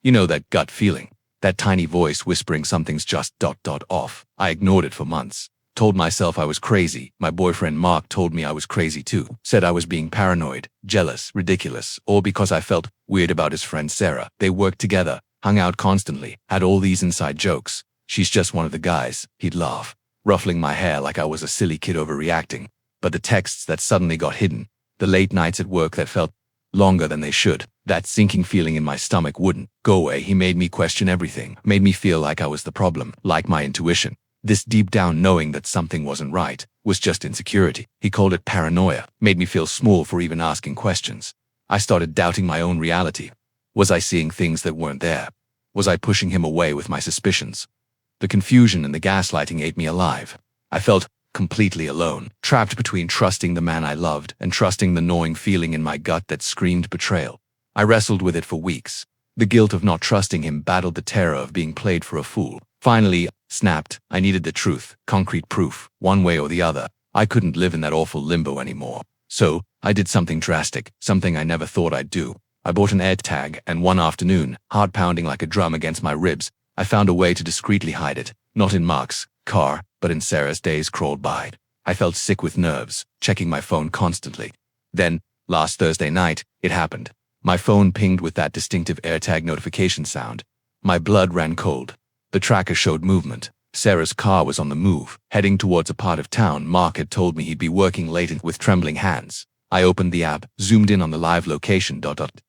You know that gut feeling. That tiny voice whispering something's just off. I ignored it for months. Told myself I was crazy. My boyfriend Mark told me I was crazy too. Said I was being paranoid, jealous, ridiculous, all because I felt weird about his friend Sarah. They worked together, hung out constantly, had all these inside jokes. She's just one of the guys, he'd laugh, ruffling my hair like I was a silly kid overreacting. But the texts that suddenly got hidden, the late nights at work that felt longer than they should, that sinking feeling in my stomach wouldn't go away. He made me question everything, made me feel like I was the problem, like my intuition. This deep down knowing that something wasn't right was just insecurity. He called it paranoia, made me feel small for even asking questions. I started doubting my own reality. Was I seeing things that weren't there? Was I pushing him away with my suspicions? The confusion and the gaslighting ate me alive. I felt completely alone, trapped between trusting the man I loved and trusting the gnawing feeling in my gut that screamed betrayal. I wrestled with it for weeks. The guilt of not trusting him battled the terror of being played for a fool. Finally, snapped. I needed the truth, concrete proof, one way or the other. I couldn't live in that awful limbo anymore. So, I did something drastic, something I never thought I'd do. I bought an AirTag, and one afternoon, heart pounding like a drum against my ribs, I found a way to discreetly hide it. Not in Mark's car, but in Sarah's. Days crawled by. I felt sick with nerves, checking my phone constantly. Then, last Thursday night, it happened. My phone pinged with that distinctive AirTag notification sound. My blood ran cold. The tracker showed movement. Sarah's car was on the move, heading towards a part of town Mark had told me he'd be working late. With trembling hands, I opened the app, zoomed in on the live location,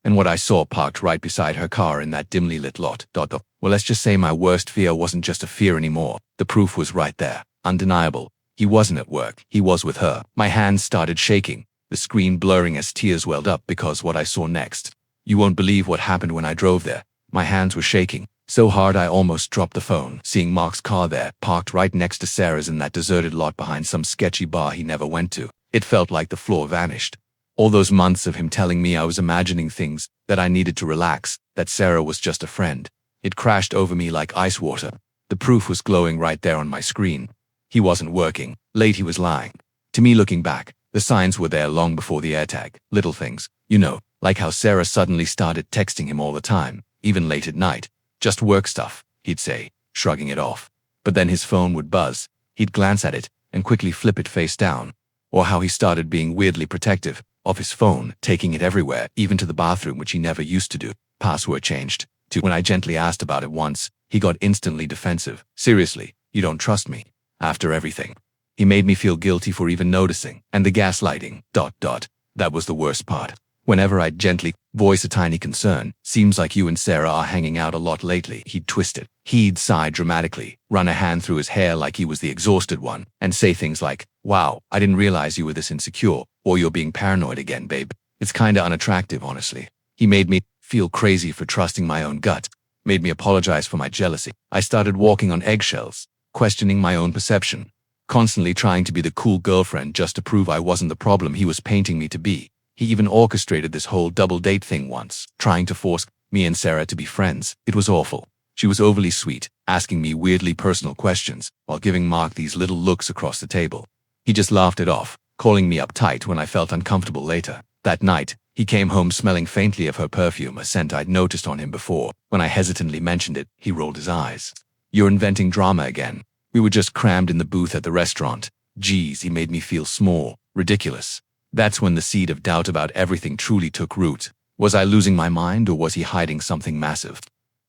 and what I saw parked right beside her car in that dimly lit lot. Well, let's just say my worst fear wasn't just a fear anymore. The proof was right there, undeniable. He wasn't at work, he was with her. My hands started shaking, the screen blurring as tears welled up because what I saw next. You won't believe what happened when I drove there. My hands were shaking so hard I almost dropped the phone. Seeing Mark's car there, parked right next to Sarah's in that deserted lot behind some sketchy bar he never went to, it felt like the floor vanished. All those months of him telling me I was imagining things, that I needed to relax, that Sarah was just a friend. It crashed over me like ice water. The proof was glowing right there on my screen. He wasn't working. Late he was lying. To me, looking back, the signs were there long before the AirTag. Little things, you know, like how Sarah suddenly started texting him all the time, even late at night. Just work stuff, he'd say, shrugging it off. But then his phone would buzz. He'd glance at it and quickly flip it face down. Or how he started being weirdly protective of his phone, taking it everywhere, even to the bathroom, which he never used to do. Password changed. When I gently asked about it once, he got instantly defensive. Seriously, you don't trust me? After everything. He made me feel guilty for even noticing. And the gaslighting, that was the worst part. Whenever I'd gently voice a tiny concern, seems like you and Sarah are hanging out a lot lately, he'd twist it. He'd sigh dramatically, run a hand through his hair like he was the exhausted one, and say things like, wow, I didn't realize you were this insecure, or you're being paranoid again, babe. It's kinda unattractive, honestly. He made me feel crazy for trusting my own gut, made me apologize for my jealousy. I started walking on eggshells, questioning my own perception, constantly trying to be the cool girlfriend just to prove I wasn't the problem he was painting me to be. He even orchestrated this whole double date thing once, trying to force me and Sarah to be friends. It was awful. She was overly sweet, asking me weirdly personal questions, while giving Mark these little looks across the table. He just laughed it off, calling me uptight when I felt uncomfortable later. That night, he came home smelling faintly of her perfume, a scent I'd noticed on him before. When I hesitantly mentioned it, he rolled his eyes. You're inventing drama again. We were just crammed in the booth at the restaurant. Geez, he made me feel small, ridiculous. That's when the seed of doubt about everything truly took root. Was I losing my mind, or was he hiding something massive?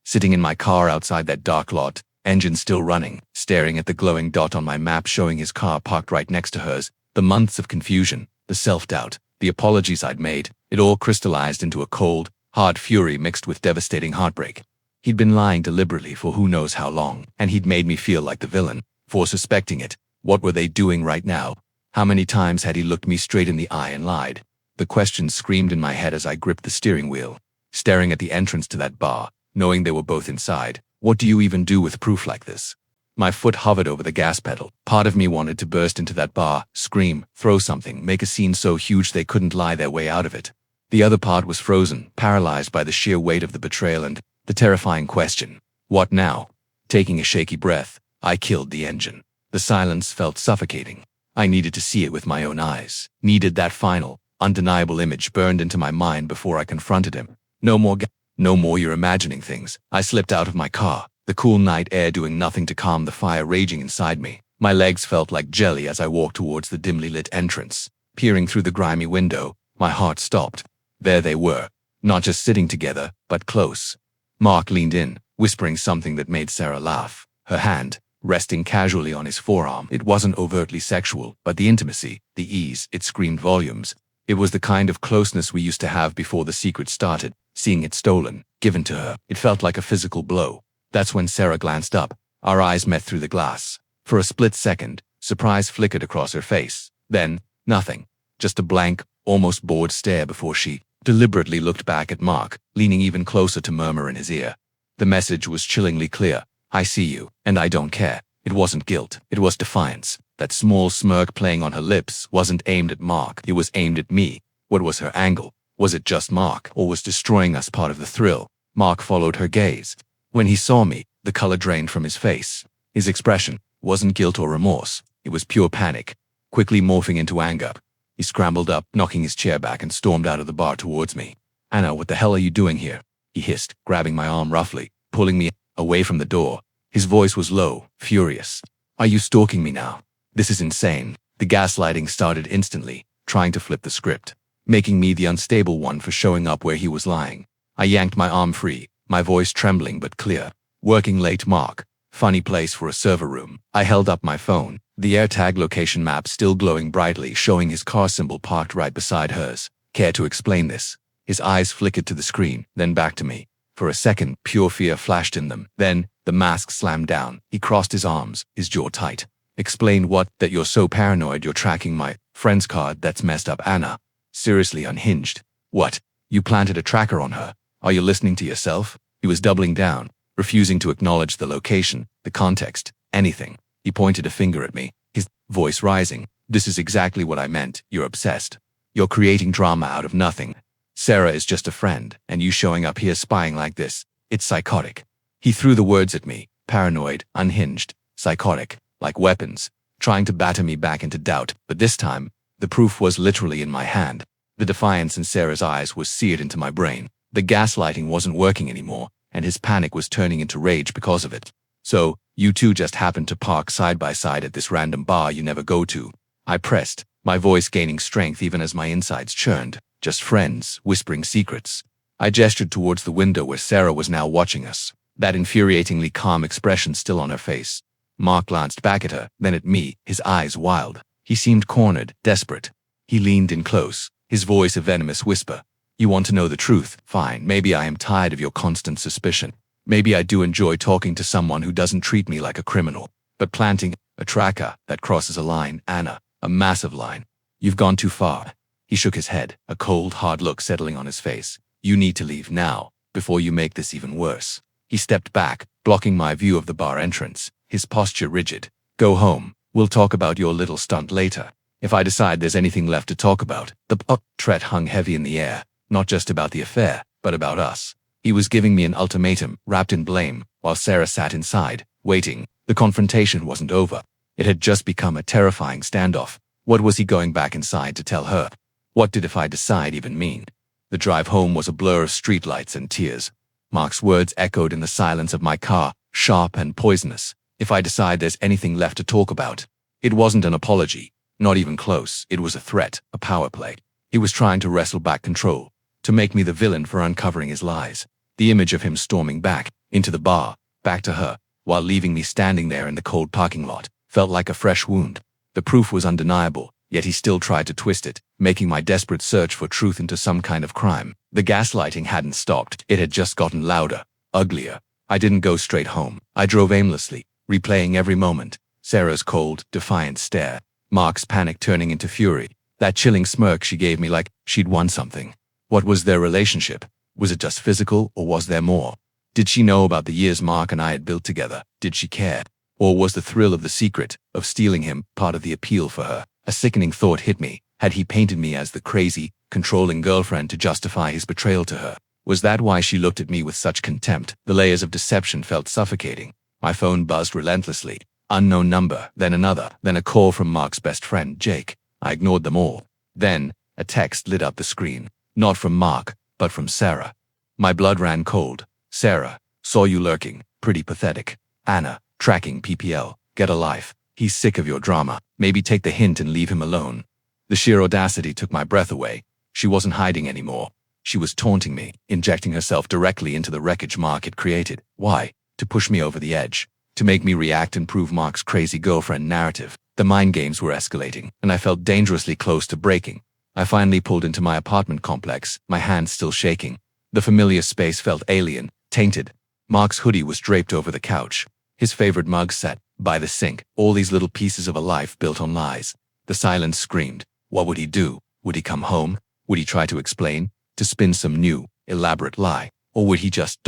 Sitting in my car outside that dark lot, engine still running, staring at the glowing dot on my map showing his car parked right next to hers, the months of confusion, the self-doubt, the apologies I'd made, it all crystallized into a cold, hard fury mixed with devastating heartbreak. He'd been lying deliberately for who knows how long, and he'd made me feel like the villain for suspecting it. What were they doing right now? How many times had he looked me straight in the eye and lied? The questions screamed in my head as I gripped the steering wheel, staring at the entrance to that bar, knowing they were both inside. What do you even do with proof like this? My foot hovered over the gas pedal. Part of me wanted to burst into that bar, scream, throw something, make a scene so huge they couldn't lie their way out of it. The other part was frozen, paralyzed by the sheer weight of the betrayal and the terrifying question. What now? Taking a shaky breath, I killed the engine. The silence felt suffocating. I needed to see it with my own eyes. Needed that final, undeniable image burned into my mind before I confronted him. No more No more you're imagining things. I slipped out of my car, the cool night air doing nothing to calm the fire raging inside me. My legs felt like jelly as I walked towards the dimly lit entrance. Peering through the grimy window, my heart stopped. There they were, not just sitting together, but close. Mark leaned in, whispering something that made Sarah laugh. Her hand, resting casually on his forearm. It wasn't overtly sexual, but the intimacy, the ease, it screamed volumes. It was the kind of closeness we used to have before the secret started. Seeing it stolen, given to her, it felt like a physical blow. That's when Sarah glanced up. Our eyes met through the glass. For a split second, surprise flickered across her face. Then, nothing. Just a blank, almost bored stare before she deliberately looked back at Mark, leaning even closer to murmur in his ear. The message was chillingly clear. I see you, and I don't care. It wasn't guilt. It was defiance. That small smirk playing on her lips wasn't aimed at Mark. It was aimed at me. What was her angle? Was it just Mark, or was destroying us part of the thrill? Mark followed her gaze. When he saw me, the color drained from his face. His expression wasn't guilt or remorse. It was pure panic, quickly morphing into anger. He scrambled up, knocking his chair back, and stormed out of the bar towards me. Anna, what the hell are you doing here? He hissed, grabbing my arm roughly, pulling me away from the door. His voice was low, furious. Are you stalking me now? This is insane. The gaslighting started instantly, trying to flip the script, making me the unstable one for showing up where he was lying. I yanked my arm free, my voice trembling but clear. Working late, Mark. Funny place for a server room. I held up my phone, the AirTag location map still glowing brightly, showing his car symbol parked right beside hers. Care to explain this? His eyes flickered to the screen, then back to me. For a second, pure fear flashed in them. Then, the mask slammed down. He crossed his arms, his jaw tight. Explain what? That you're so paranoid you're tracking my friend's card? That's messed up, Anna. Seriously unhinged. What? You planted a tracker on her? Are you listening to yourself? He was doubling down, refusing to acknowledge the location, the context, anything. He pointed a finger at me, his voice rising. This is exactly what I meant. You're obsessed. You're creating drama out of nothing. Sarah is just a friend, and you showing up here spying like this, it's psychotic. He threw the words at me, paranoid, unhinged, psychotic, like weapons, trying to batter me back into doubt, but this time, the proof was literally in my hand. The defiance in Sarah's eyes was seared into my brain. The gaslighting wasn't working anymore, and his panic was turning into rage because of it. So, you two just happened to park side by side at this random bar you never go to. I pressed, my voice gaining strength even as my insides churned. Just friends, whispering secrets. I gestured towards the window where Sarah was now watching us, that infuriatingly calm expression still on her face. Mark glanced back at her, then at me, his eyes wild. He seemed cornered, desperate. He leaned in close, his voice a venomous whisper. You want to know the truth? Fine, maybe I am tired of your constant suspicion. Maybe I do enjoy talking to someone who doesn't treat me like a criminal. But planting a tracker, that crosses a line, Anna, a massive line. You've gone too far. He shook his head, a cold, hard look settling on his face. You need to leave now, before you make this even worse. He stepped back, blocking my view of the bar entrance, his posture rigid. Go home. We'll talk about your little stunt later. If I decide there's anything left to talk about. The threat hung heavy in the air, not just about the affair, but about us. He was giving me an ultimatum, wrapped in blame, while Sarah sat inside, waiting. The confrontation wasn't over. It had just become a terrifying standoff. What was he going back inside to tell her? What did "if I decide" even mean? The drive home was a blur of streetlights and tears. Mark's words echoed in the silence of my car, sharp and poisonous. If I decide there's anything left to talk about. It wasn't an apology, not even close. It was a threat, a power play. He was trying to wrestle back control, to make me the villain for uncovering his lies. The image of him storming back, into the bar, back to her, while leaving me standing there in the cold parking lot, felt like a fresh wound. The proof was undeniable, yet he still tried to twist it, making my desperate search for truth into some kind of crime. The gaslighting hadn't stopped. It had just gotten louder, uglier. I didn't go straight home. I drove aimlessly, replaying every moment. Sarah's cold, defiant stare. Mark's panic turning into fury. That chilling smirk she gave me like she'd won something. What was their relationship? Was it just physical, or was there more? Did she know about the years Mark and I had built together? Did she care? Or was the thrill of the secret, of stealing him, part of the appeal for her? A sickening thought hit me. Had he painted me as the crazy, controlling girlfriend to justify his betrayal to her? Was that why she looked at me with such contempt? The layers of deception felt suffocating. My phone buzzed relentlessly. Unknown number, then another, then a call from Mark's best friend, Jake. I ignored them all. Then, a text lit up the screen. Not from Mark, but from Sarah. My blood ran cold. Sarah, saw you lurking. Pretty pathetic. Anna, tracking PPL. Get a life. He's sick of your drama. Maybe take the hint and leave him alone. The sheer audacity took my breath away. She wasn't hiding anymore. She was taunting me, injecting herself directly into the wreckage Mark had created. Why? To push me over the edge. To make me react and prove Mark's crazy girlfriend narrative. The mind games were escalating, and I felt dangerously close to breaking. I finally pulled into my apartment complex, my hands still shaking. The familiar space felt alien, tainted. Mark's hoodie was draped over the couch. His favorite mug sat by the sink. All these little pieces of a life built on lies. The silence screamed. What would he do? Would he come home? Would he try to explain? To spin some new, elaborate lie? Or would he just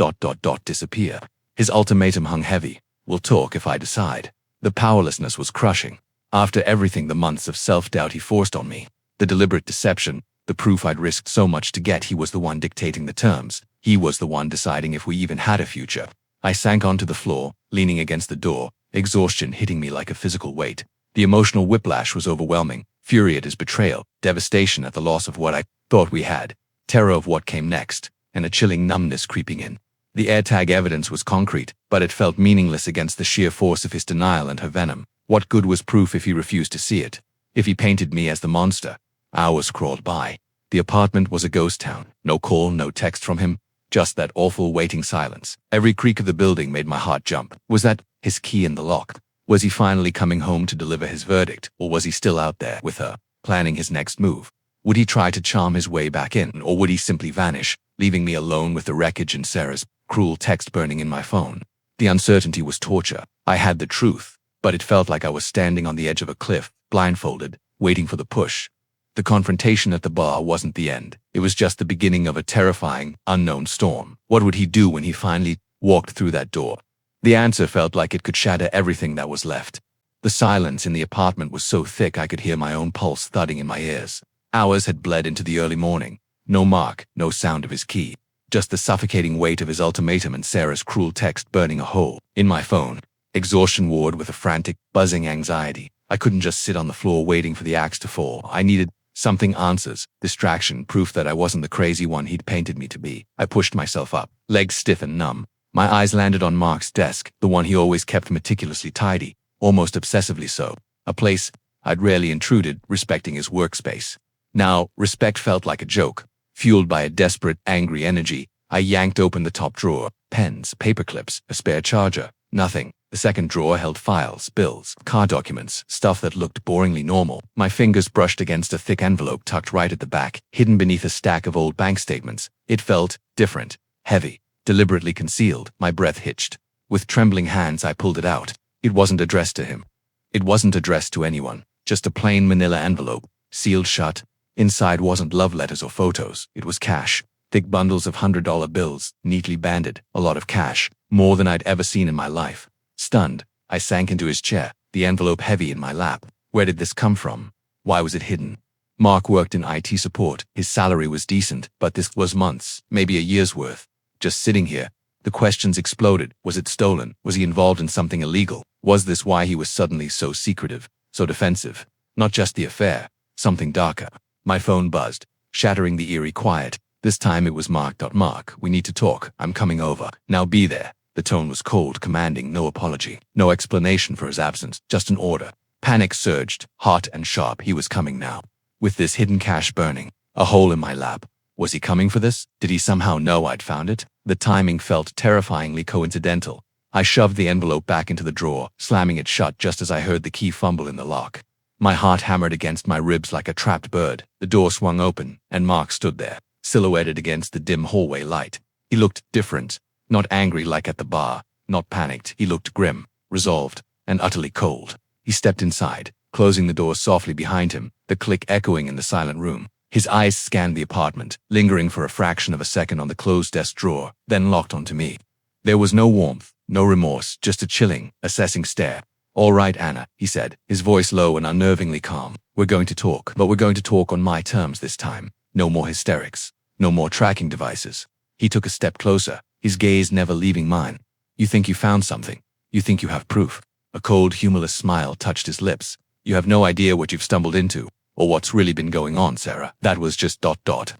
disappear? His ultimatum hung heavy. We'll talk if I decide. The powerlessness was crushing. After everything, the months of self-doubt he forced on me, the deliberate deception, the proof I'd risked so much to get, he was the one dictating the terms. He was the one deciding if we even had a future. I sank onto the floor, leaning against the door, exhaustion hitting me like a physical weight. The emotional whiplash was overwhelming, fury at his betrayal, devastation at the loss of what I thought we had, terror of what came next, and a chilling numbness creeping in. The AirTag evidence was concrete, but it felt meaningless against the sheer force of his denial and her venom. What good was proof if he refused to see it? If he painted me as the monster? Hours crawled by. The apartment was a ghost town. No call, no text from him. Just that awful waiting silence. Every creak of the building made my heart jump. Was that his key in the lock? Was he finally coming home to deliver his verdict? Or was he still out there with her, planning his next move? Would he try to charm his way back in? Or would he simply vanish, leaving me alone with the wreckage and Sarah's cruel text burning in my phone? The uncertainty was torture. I had the truth, but it felt like I was standing on the edge of a cliff, blindfolded, waiting for the push. The confrontation at the bar wasn't the end. It was just the beginning of a terrifying, unknown storm. What would he do when he finally walked through that door? The answer felt like it could shatter everything that was left. The silence in the apartment was so thick I could hear my own pulse thudding in my ears. Hours had bled into the early morning. No Mark, no sound of his key. Just the suffocating weight of his ultimatum and Sarah's cruel text burning a hole in my phone. Exhaustion warred with a frantic, buzzing anxiety. I couldn't just sit on the floor waiting for the axe to fall. I needed something, answers, distraction, proof that I wasn't the crazy one he'd painted me to be. I pushed myself up, legs stiff and numb. My eyes landed on Mark's desk, the one he always kept meticulously tidy, almost obsessively so. A place I'd rarely intruded, respecting his workspace. Now, respect felt like a joke. Fueled by a desperate, angry energy, I yanked open the top drawer. Pens, paper clips, a spare charger. Nothing. The second drawer held files, bills, car documents, stuff that looked boringly normal. My fingers brushed against a thick envelope tucked right at the back, hidden beneath a stack of old bank statements. It felt different, heavy, deliberately concealed. My breath hitched. With trembling hands, I pulled it out. It wasn't addressed to him. It wasn't addressed to anyone. Just a plain manila envelope, sealed shut. Inside wasn't love letters or photos. It was cash. Thick bundles of $100 bills, neatly banded. A lot of cash. More than I'd ever seen in my life. Stunned, I sank into his chair, the envelope heavy in my lap. Where did this come from? Why was it hidden? Mark worked in IT support. His salary was decent, but this was months, maybe a year's worth. Just sitting here. The questions exploded. Was it stolen? Was he involved in something illegal? Was this why he was suddenly so secretive, so defensive? Not just the affair, something darker. My phone buzzed, shattering the eerie quiet. This time it was Mark. Mark, we need to talk. I'm coming over. Now be there. The tone was cold, commanding, no apology, no explanation for his absence, just an order. Panic surged, hot and sharp. He was coming now. With this hidden cash burning, a hole in my lap. Was he coming for this? Did he somehow know I'd found it? The timing felt terrifyingly coincidental. I shoved the envelope back into the drawer, slamming it shut just as I heard the key fumble in the lock. My heart hammered against my ribs like a trapped bird. The door swung open, and Mark stood there, silhouetted against the dim hallway light. He looked different. Not angry like at the bar, not panicked. He looked grim, resolved, and utterly cold. He stepped inside, closing the door softly behind him, the click echoing in the silent room. His eyes scanned the apartment, lingering for a fraction of a second on the closed desk drawer, then locked onto me. There was no warmth, no remorse, just a chilling, assessing stare. "All right, Anna," he said, his voice low and unnervingly calm. "We're going to talk, but we're going to talk on my terms this time. No more hysterics. No more tracking devices." He took a step closer, his gaze never leaving mine. "You think you found something? You think you have proof?" A cold, humorless smile touched his lips. "You have no idea what you've stumbled into, or what's really been going on, Sarah. That was just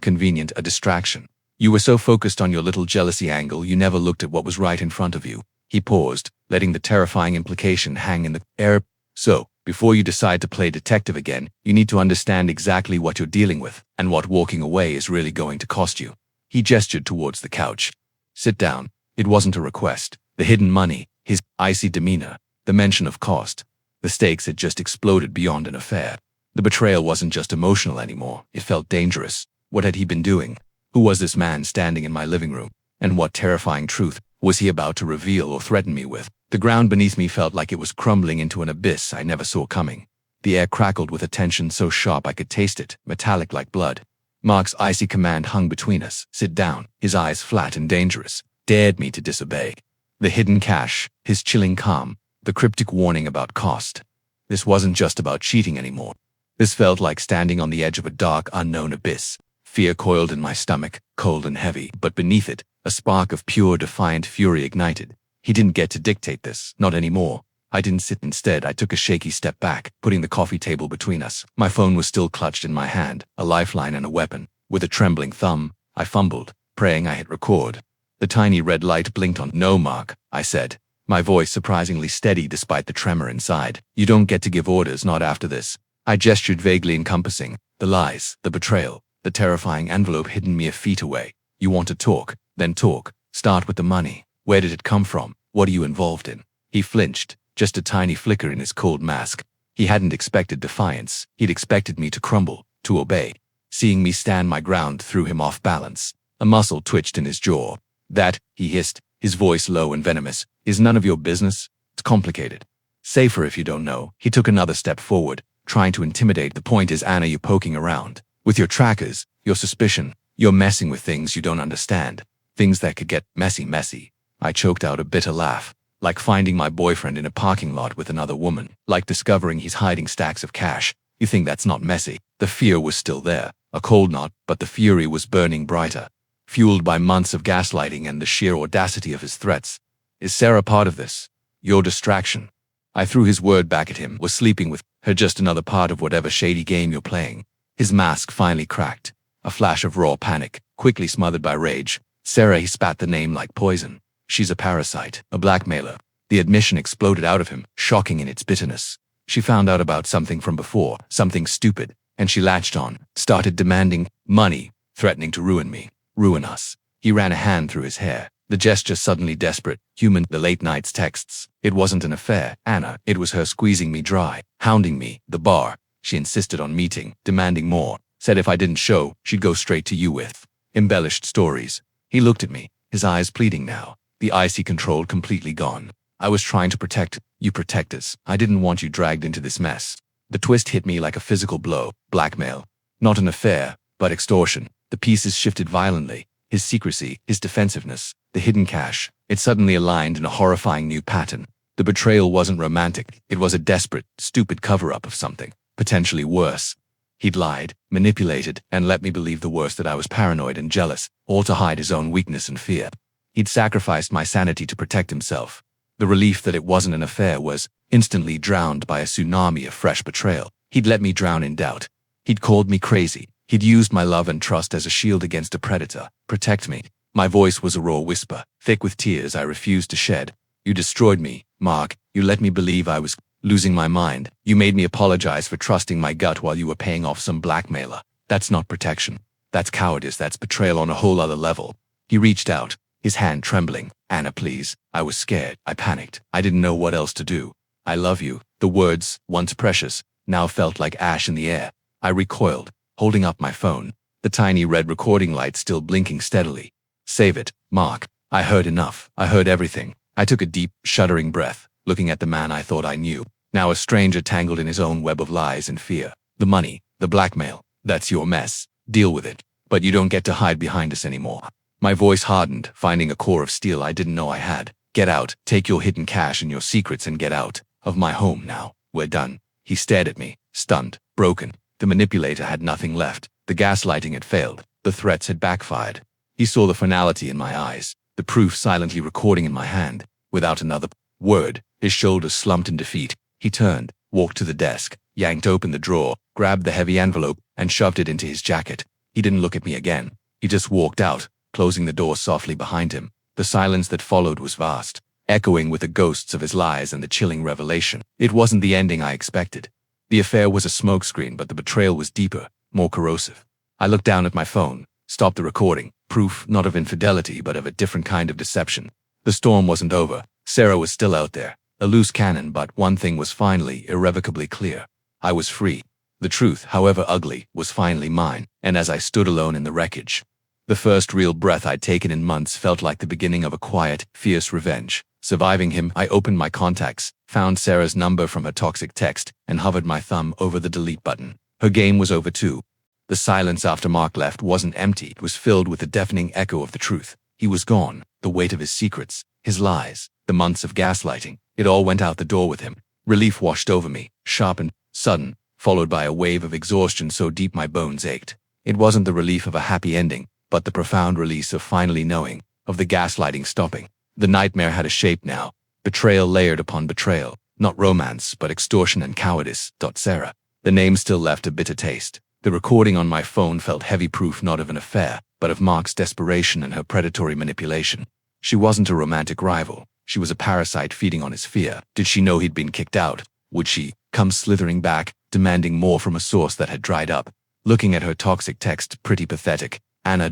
convenient, a distraction. You were so focused on your little jealousy angle you never looked at what was right in front of you. He paused, letting the terrifying implication hang in the air. So, before you decide to play detective again, you need to understand exactly what you're dealing with and what walking away is really going to cost you. He gestured towards the couch. Sit down. It wasn't a request. The hidden money, his icy demeanor, the mention of cost. The stakes had just exploded beyond an affair. The betrayal wasn't just emotional anymore. It felt dangerous. What had he been doing? Who was this man standing in my living room? And what terrifying truth was he about to reveal or threaten me with? The ground beneath me felt like it was crumbling into an abyss I never saw coming. The air crackled with a tension so sharp I could taste it, metallic like blood. Mark's icy command hung between us. Sit down, his eyes flat and dangerous, dared me to disobey. The hidden cash, his chilling calm, the cryptic warning about cost. This wasn't just about cheating anymore. This felt like standing on the edge of a dark, unknown abyss. Fear coiled in my stomach, cold and heavy, but beneath it, a spark of pure, defiant fury ignited. He didn't get to dictate this, not anymore. I didn't sit. Instead, I took a shaky step back, putting the coffee table between us. My phone was still clutched in my hand, a lifeline and a weapon. With a trembling thumb, I fumbled, praying I hit record. The tiny red light blinked on. No, Mark, I said, my voice surprisingly steady despite the tremor inside. You don't get to give orders, not after this. I gestured vaguely encompassing. The lies, the betrayal, the terrifying envelope hidden mere feet away. You want to talk? Then talk. Start with the money. Where did it come from? What are you involved in? He flinched, just a tiny flicker in his cold mask. He hadn't expected defiance. He'd expected me to crumble, to obey. Seeing me stand my ground threw him off balance. A muscle twitched in his jaw. That, he hissed, his voice low and venomous, is none of your business. It's complicated. Safer if you don't know. He took another step forward, trying to intimidate. The point is, Anna, you're poking around. With your trackers, your suspicion, you're messing with things you don't understand. Things that could get messy. I choked out a bitter laugh. Like finding my boyfriend in a parking lot with another woman. Like discovering he's hiding stacks of cash. You think that's not messy? The fear was still there. A cold knot, but the fury was burning brighter. Fueled by months of gaslighting and the sheer audacity of his threats. Is Sarah part of this? Your distraction? I threw his word back at him. Was sleeping with her just another part of whatever shady game you're playing? His mask finally cracked. A flash of raw panic, quickly smothered by rage. Sarah, he spat the name like poison. She's a parasite, a blackmailer. The admission exploded out of him, shocking in its bitterness. She found out about something from before, something stupid, and she latched on, started demanding money, threatening to ruin me, ruin us. He ran a hand through his hair, the gesture suddenly desperate, human. The late night's texts. It wasn't an affair, Anna. It was her squeezing me dry, hounding me. The bar. She insisted on meeting, demanding more. Said if I didn't show, she'd go straight to you with embellished stories. He looked at me, his eyes pleading now. The icy control completely gone. I was trying to protect you. Protect us. I didn't want you dragged into this mess. The twist hit me like a physical blow. Blackmail. Not an affair, but extortion. The pieces shifted violently. His secrecy, his defensiveness, the hidden cash. It suddenly aligned in a horrifying new pattern. The betrayal wasn't romantic. It was a desperate, stupid cover-up of something, potentially worse. He'd lied, manipulated, and let me believe the worst, that I was paranoid and jealous, all to hide his own weakness and fear. He'd sacrificed my sanity to protect himself. The relief that it wasn't an affair was instantly drowned by a tsunami of fresh betrayal. He'd let me drown in doubt. He'd called me crazy. He'd used my love and trust as a shield against a predator. Protect me. My voice was a raw whisper, thick with tears I refused to shed. You destroyed me, Mark. You let me believe I was losing my mind. You made me apologize for trusting my gut while you were paying off some blackmailer. That's not protection. That's cowardice. That's betrayal on a whole other level. He reached out, his hand trembling. Anna, please. I was scared. I panicked. I didn't know what else to do. I love you. The words, once precious, now felt like ash in the air. I recoiled, holding up my phone, the tiny red recording light still blinking steadily. Save it, Mark. I heard enough. I heard everything. I took a deep, shuddering breath, looking at the man I thought I knew, now a stranger tangled in his own web of lies and fear. The money, the blackmail, that's your mess. Deal with it. But you don't get to hide behind us anymore. My voice hardened, finding a core of steel I didn't know I had. Get out. Take your hidden cash and your secrets and get out of my home now. We're done. He stared at me, stunned, broken. The manipulator had nothing left. The gaslighting had failed. The threats had backfired. He saw the finality in my eyes, the proof silently recording in my hand. Without another word, his shoulders slumped in defeat. He turned, walked to the desk, yanked open the drawer, grabbed the heavy envelope, and shoved it into his jacket. He didn't look at me again. He just walked out, closing the door softly behind him. The silence that followed was vast, echoing with the ghosts of his lies and the chilling revelation. It wasn't the ending I expected. The affair was a smokescreen, but the betrayal was deeper, more corrosive. I looked down at my phone, stopped the recording, proof not of infidelity but of a different kind of deception. The storm wasn't over. Sarah was still out there, a loose cannon, but one thing was finally, irrevocably clear. I was free. The truth, however ugly, was finally mine, and as I stood alone in the wreckage, the first real breath I'd taken in months felt like the beginning of a quiet, fierce revenge. Surviving him, I opened my contacts, found Sarah's number from her toxic text, and hovered my thumb over the delete button. Her game was over too. The silence after Mark left wasn't empty, it was filled with the deafening echo of the truth. He was gone, the weight of his secrets, his lies, the months of gaslighting, it all went out the door with him. Relief washed over me, sharp and sudden, followed by a wave of exhaustion so deep my bones ached. It wasn't the relief of a happy ending, but the profound release of finally knowing, of the gaslighting stopping. The nightmare had a shape now, betrayal layered upon betrayal, not romance, but extortion and cowardice. Sarah. The name still left a bitter taste. The recording on my phone felt heavy proof not of an affair, but of Mark's desperation and her predatory manipulation. She wasn't a romantic rival. She was a parasite feeding on his fear. Did she know he'd been kicked out? Would she come slithering back, demanding more from a source that had dried up? Looking at her toxic text, pretty pathetic. Anna.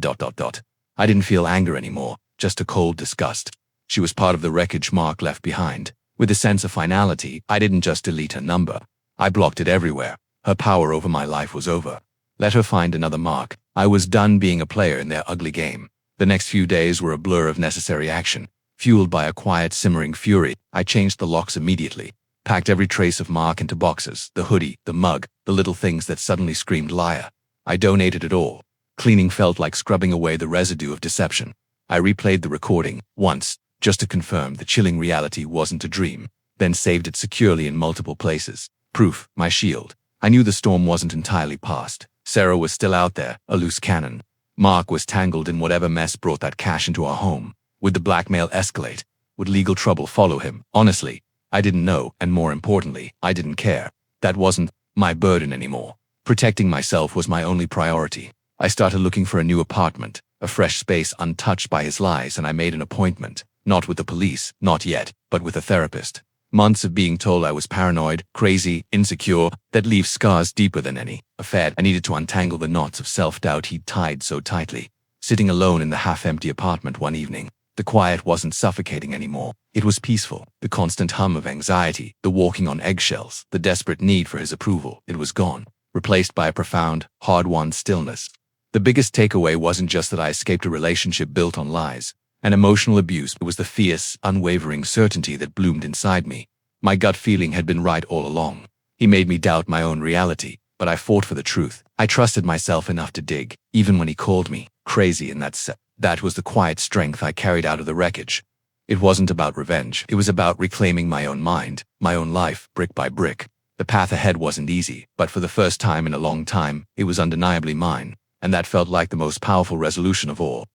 I didn't feel anger anymore, just a cold disgust. She was part of the wreckage Mark left behind. With a sense of finality, I didn't just delete her number. I blocked it everywhere. Her power over my life was over. Let her find another Mark. I was done being a player in their ugly game. The next few days were a blur of necessary action. Fueled by a quiet, simmering fury, I changed the locks immediately. Packed every trace of Mark into boxes, the hoodie, the mug, the little things that suddenly screamed liar. I donated it all. Cleaning felt like scrubbing away the residue of deception. I replayed the recording, once, just to confirm the chilling reality wasn't a dream, then saved it securely in multiple places. Proof, my shield. I knew the storm wasn't entirely past. Sarah was still out there, a loose cannon. Mark was tangled in whatever mess brought that cash into our home. Would the blackmail escalate? Would legal trouble follow him? Honestly, I didn't know, and more importantly, I didn't care. That wasn't my burden anymore. Protecting myself was my only priority. I started looking for a new apartment, a fresh space untouched by his lies, and I made an appointment. Not with the police, not yet, but with a therapist. Months of being told I was paranoid, crazy, insecure, that leaves scars deeper than any affair. I needed to untangle the knots of self-doubt he'd tied so tightly. Sitting alone in the half-empty apartment one evening, the quiet wasn't suffocating anymore. It was peaceful. The constant hum of anxiety, the walking on eggshells, the desperate need for his approval, it was gone, replaced by a profound, hard-won stillness. The biggest takeaway wasn't just that I escaped a relationship built on lies and emotional abuse, it was the fierce, unwavering certainty that bloomed inside me. My gut feeling had been right all along. He made me doubt my own reality, but I fought for the truth. I trusted myself enough to dig, even when he called me crazy, and that was the quiet strength I carried out of the wreckage. It wasn't about revenge. It was about reclaiming my own mind, my own life, brick by brick. The path ahead wasn't easy, but for the first time in a long time, it was undeniably mine, and that felt like the most powerful resolution of all.